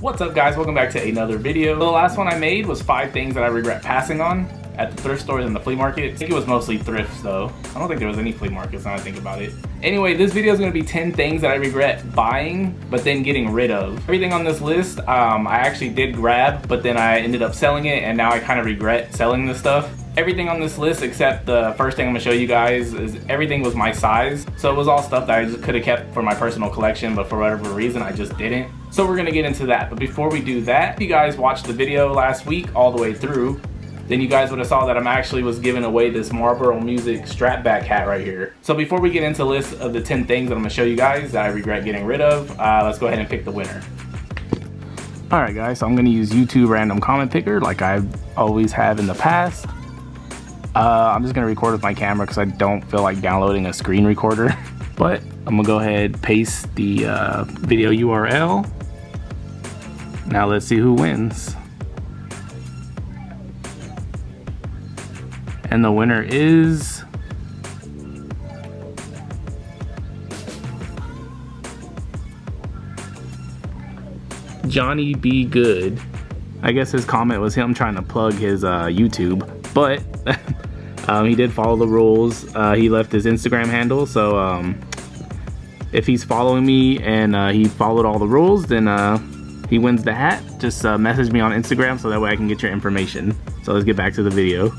What's up guys, welcome back to another video. The last one I made was 5 things that I regret passing on at the thrift stores and the flea market. I think it was mostly thrifts though. I don't think there was any flea markets now I think about it. Anyway, this video is going to be 10 things that I regret buying but then getting rid of. Everything on this list I actually did grab, but then I ended up selling it and now I kind of regret selling this stuff. Everything on this list except the first thing I'm going to show you guys is everything was my size. So it was all stuff that I just could have kept for my personal collection, but for whatever reason I just didn't. So we're going to get into that. But before we do that, if you guys watched the video last week all the way through, then you guys would have saw that I'm actually was giving away this Marlboro Music strap back hat right here. So before we get into the list of the 10 things that I'm going to show you guys that I regret getting rid of, let's go ahead and pick the winner. Alright guys, so I'm going to use YouTube random comment picker like I always have in the past. I'm just going to record with my camera because I don't feel like downloading a screen recorder. But I'm going to go ahead, paste the video URL. Now let's see who wins. And the winner is Johnny B. Good. I guess his comment was him trying to plug his YouTube, but he did follow the rules. He left his Instagram handle, so if he's following me and he followed all the rules, then he wins the hat. Just message me on Instagram so that way I can get your information. So let's get back to the video.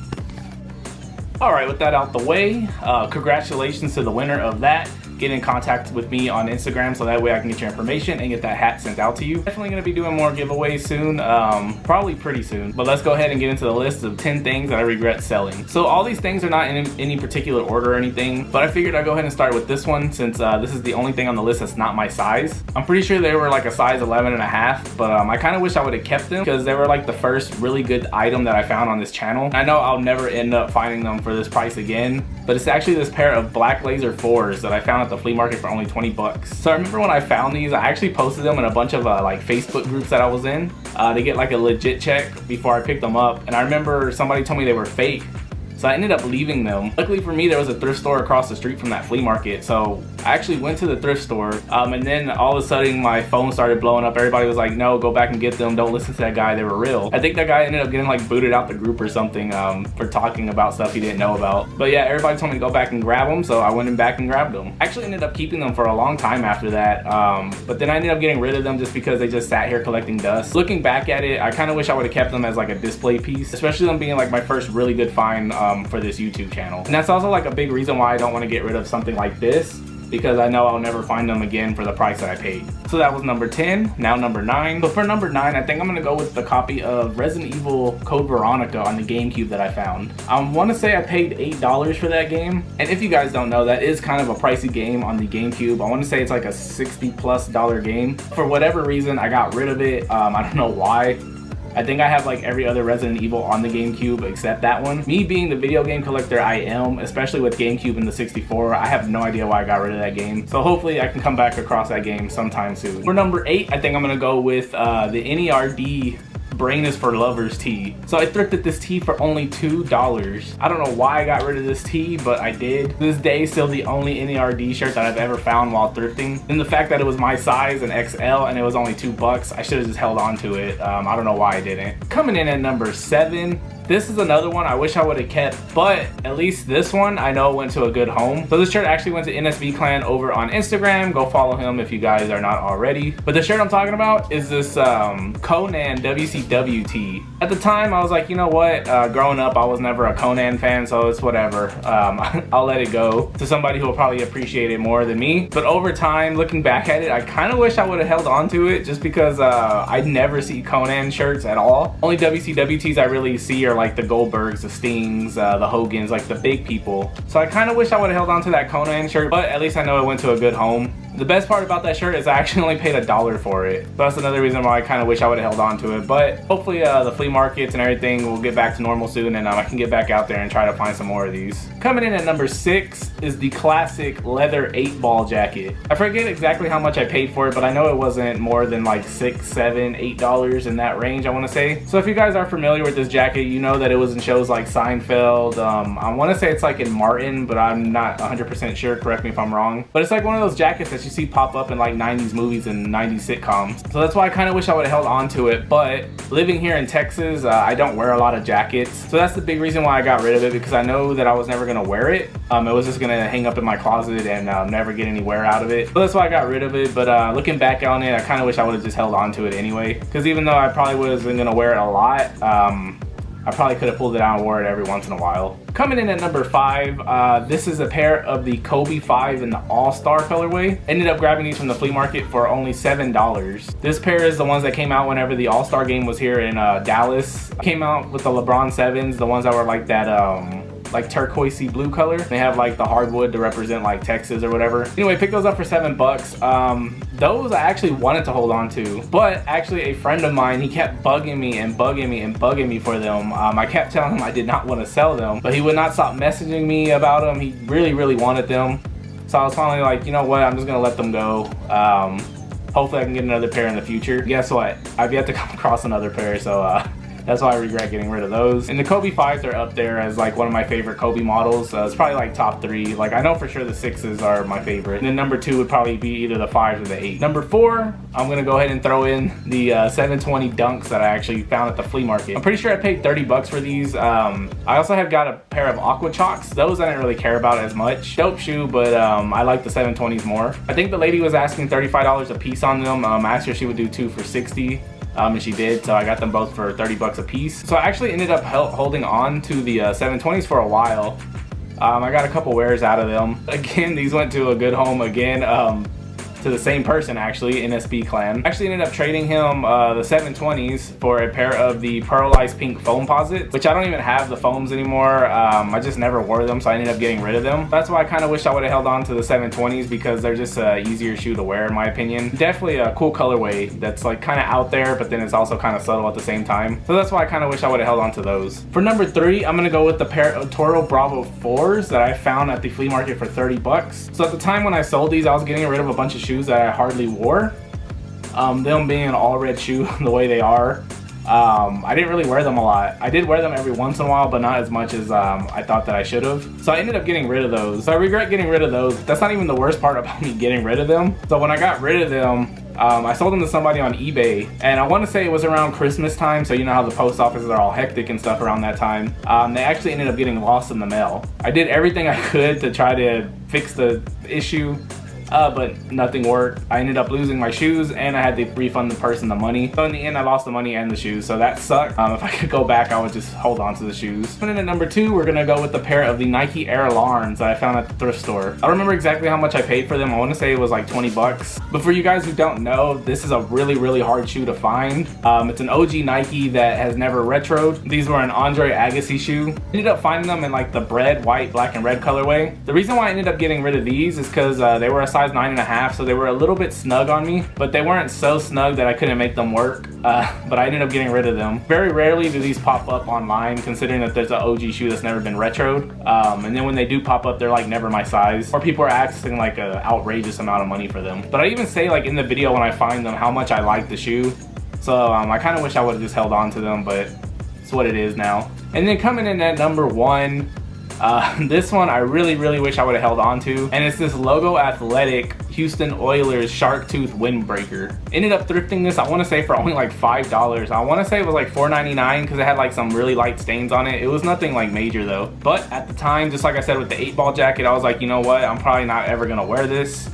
Alright, with that out the way, congratulations to the winner of that. Get in contact with me on Instagram so that way I can get your information and get that hat sent out to you. Definitely going to be doing more giveaways soon, probably pretty soon. But let's go ahead and get into the list of 10 things that I regret selling. So all these things are not in any particular order or anything, but I figured I'd go ahead and start with this one since this is the only thing on the list that's not my size. I'm pretty sure they were like a size 11.5, but I kind of wish I would have kept them because they were like the first really good item that I found on this channel. I know I'll never end up finding them for this price again, but it's actually this pair of black laser 4s that I found at the flea market for only 20 bucks. So I remember when I found these, I actually posted them in a bunch of like Facebook groups that I was in to get like a legit check before I picked them up. And I remember somebody told me they were fake, so I ended up leaving them. Luckily for me, there was a thrift store across the street from that flea market, so I actually went to the thrift store and then all of a sudden my phone started blowing up. Everybody was like, no, go back and get them, don't listen to that guy, they were real. I think that guy ended up getting like booted out the group or something for talking about stuff he didn't know about. But yeah, everybody told me to go back and grab them, so I went back and grabbed them. I actually ended up keeping them for a long time after that, but then I ended up getting rid of them just because they just sat here collecting dust. Looking back at it, I kind of wish I would have kept them as like a display piece, especially them being like my first really good find for this YouTube channel. And that's also like a big reason why I don't want to get rid of something like this, because I know I'll never find them again for the price that I paid. So that was number 10, now number 9. But for number 9, I think I'm gonna go with the copy of Resident Evil Code Veronica on the GameCube that I found. I wanna say I paid $8 for that game. And if you guys don't know, that is kind of a pricey game on the GameCube. I wanna say it's like a $60+ game. For whatever reason, I got rid of it. I don't know why. I think I have like every other Resident Evil on the GameCube except that one. Me being the video game collector I am, especially with GameCube and the 64, I have no idea why I got rid of that game. So hopefully I can come back across that game sometime soon. For number 8, I think I'm gonna go with the n.e.r.d. Brain is for Lovers tee. So I thrifted this tee for only $2. I don't know why I got rid of this tee, but I did. This day, still the only n.e.r.d. shirt that I've ever found while thrifting. And the fact that it was my size and XL and it was only $2, I should have just held on to it. I don't know why I didn't. Coming in at number 7. This is another one I wish I would have kept, but at least this one I know went to a good home. So this shirt actually went to NSB Clan over on Instagram. Go follow him if you guys are not already. But the shirt I'm talking about is this CONAN WCW tee. At the time I was like, you know what, growing up I was never a CONAN fan, so it's whatever. I'll let it go to somebody who will probably appreciate it more than me. But over time, looking back at it, I kind of wish I would have held on to it just because I never see CONAN shirts at all. Only WCW tees I really see are like the Goldbergs, the Stings, the Hogans, like the big people. So I kind of wish I would have held on to that CONAN shirt, but at least I know it went to a good home. The best part about that shirt is I actually only paid $1 for it. So that's another reason why I kind of wish I would have held on to it. But hopefully the flea markets and everything will get back to normal soon, and I can get back out there and try to find some more of these. Coming in at number 6 is the classic leather 8-ball jacket. I forget exactly how much I paid for it, but I know it wasn't more than like $6, $7, $8 in that range, I want to say. So if you guys are familiar with this jacket, you know that it was in shows like Seinfeld. I want to say it's like in Martin, but I'm not 100% sure. Correct me if I'm wrong. But it's like one of those jackets that you you see pop up in like 90s movies and 90s sitcoms. So that's why I kind of wish I would have held on to it. But living here in Texas, I don't wear a lot of jackets. So that's the big reason why I got rid of it, because I know that I was never gonna wear it. It was just gonna hang up in my closet and never get any wear out of it. So that's why I got rid of it. But looking back on it, I kind of wish I would have just held on to it anyway. Because even though I probably wasn't gonna wear it a lot, I probably could have pulled it out and wore it every once in a while. Coming in at number 5, this is a pair of the Kobe 5 in the All-Star colorway. Ended up grabbing these from the flea market for only $7. This pair is the ones that came out whenever the All-Star game was here in Dallas. Came out with the LeBron 7s, the ones that were like that like turquoisey blue color. They have like the hardwood to represent like Texas or whatever. Anyway, picked those up for $7. Those I actually wanted to hold on to, but actually a friend of mine, he kept bugging me and bugging me and bugging me for them. I kept telling him I did not want to sell them, but he would not stop messaging me about them. He really wanted them. So I was finally like, you know what, I'm just gonna let them go. Hopefully I can get another pair in the future. Guess what? I've yet to come across another pair, so that's why I regret getting rid of those. And the Kobe 5s are up there as like one of my favorite Kobe models. It's probably like top 3. Like I know for sure the 6s are my favorite. And then number 2 would probably be either the 5s or the 8. Number 4, I'm gonna go ahead and throw in the 720 Dunks that I actually found at the flea market. I'm pretty sure I paid $30 for these. I also have got a pair of Aqua Chalks. Those I didn't really care about as much. Dope shoe, but I like the 720s more. I think the lady was asking $35 a piece on them. I asked her if she would do 2 for $60. And she did, so I got them both for $30 a piece. So I actually ended up holding on to the 720s for a while. I got a couple wears out of them. Again, these went to a good home again. To the same person actually, NSB Clan. Actually ended up trading him the 720s for a pair of the pearlized pink foam posits, which I don't even have the foams anymore. I just never wore them, so I ended up getting rid of them. That's why I kind of wish I would have held on to the 720s, because they're just an easier shoe to wear in my opinion. Definitely a cool colorway that's like kind of out there, but then it's also kind of subtle at the same time. So that's why I kind of wish I would have held on to those. For number 3, I'm gonna go with the pair of Toro Bravo 4s that I found at the flea market for $30. So at the time when I sold these, I was getting rid of a bunch of shoes that I hardly wore. Them being an all red shoe the way they are, I didn't really wear them a lot. I did wear them every once in a while, but not as much as I thought that I should have. So I ended up getting rid of those. So I regret getting rid of those. That's not even the worst part about me getting rid of them. So when I got rid of them, I sold them to somebody on eBay, and I want to say it was around Christmas time, so you know how the post offices are all hectic and stuff around that time. They actually ended up getting lost in the mail. I did everything I could to try to fix the issue, but nothing worked. I ended up losing my shoes, and I had to refund the person the money. So in the end, I lost the money and the shoes, so that sucked. If I could go back, I would just hold on to the shoes. And then at number 2, we're gonna go with the pair of the Nike Air Larns that I found at the thrift store. I don't remember exactly how much I paid for them. I want to say it was like $20. But for you guys who don't know, this is a really hard shoe to find. It's an OG Nike that has never retroed. These were an Andre Agassi shoe. I ended up finding them in like the bread, white, black, and red colorway. The reason why I ended up getting rid of these is because they were a size 9.5, so they were a little bit snug on me, but they weren't so snug that I couldn't make them work. But I ended up getting rid of them. Very rarely do these pop up online, considering that there's an OG shoe that's never been retroed. And then when they do pop up, they're like never my size, or people are asking like an outrageous amount of money for them. But I even say like in the video when I find them how much I like the shoe. So I kind of wish I would have just held on to them, but it's what it is now. And then coming in at number 1, this one I really wish I would have held on to, and it's this Logo Athletic Houston Oilers Shark Tooth Windbreaker. Ended up thrifting this, I want to say for only like $5. I want to say it was like $4.99 because it had like some really light stains on it. It was nothing like major though. But at the time, just like I said with the 8-ball jacket, I was like, you know what, I'm probably not ever gonna wear this.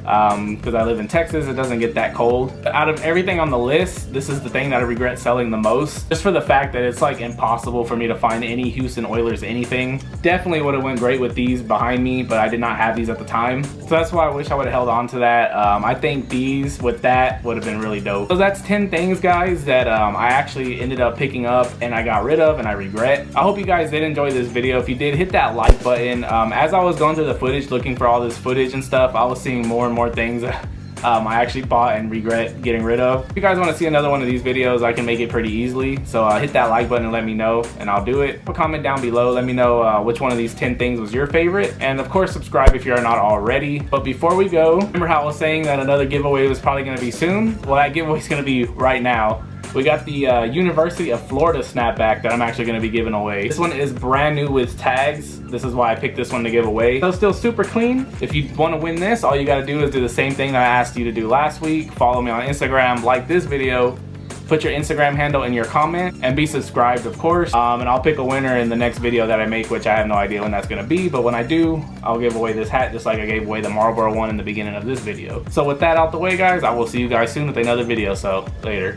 Because I live in Texas, it doesn't get that cold. Out of everything on the list, this is the thing that I regret selling the most, just for the fact that it's like impossible for me to find any Houston Oilers anything. Definitely would have went great with these behind me, but I did not have these at the time, so that's why I wish I would have held on to that. I think these with that would have been really dope. So that's 10 things, guys, that I actually ended up picking up and I got rid of and I regret. I hope you guys did enjoy this video. If you did, hit that like button. As I was going through the footage, looking for all this footage and stuff, I was seeing more and more things I actually bought and regret getting rid of. If you guys want to see another one of these videos, I can make it pretty easily, so hit that like button and let me know, and I'll do it. Comment down below, let me know which one of these 10 things was your favorite, and of course subscribe if you're not already. But before we go, remember how I was saying that another giveaway was probably going to be soon? Well, that giveaway is going to be right now. We got the University of Florida snapback that I'm actually going to be giving away. This one is brand new with tags. This is why I picked this one to give away. So it's still super clean. If you want to win this, all you got to do is do the same thing that I asked you to do last week. Follow me on Instagram, like this video, put your Instagram handle in your comment, and be subscribed, of course. And I'll pick a winner in the next video that I make, which I have no idea when that's gonna be, but when I do, I'll give away this hat just like I gave away the Marlboro one in the beginning of this video. So with that out the way, guys, I will see you guys soon with another video, so later.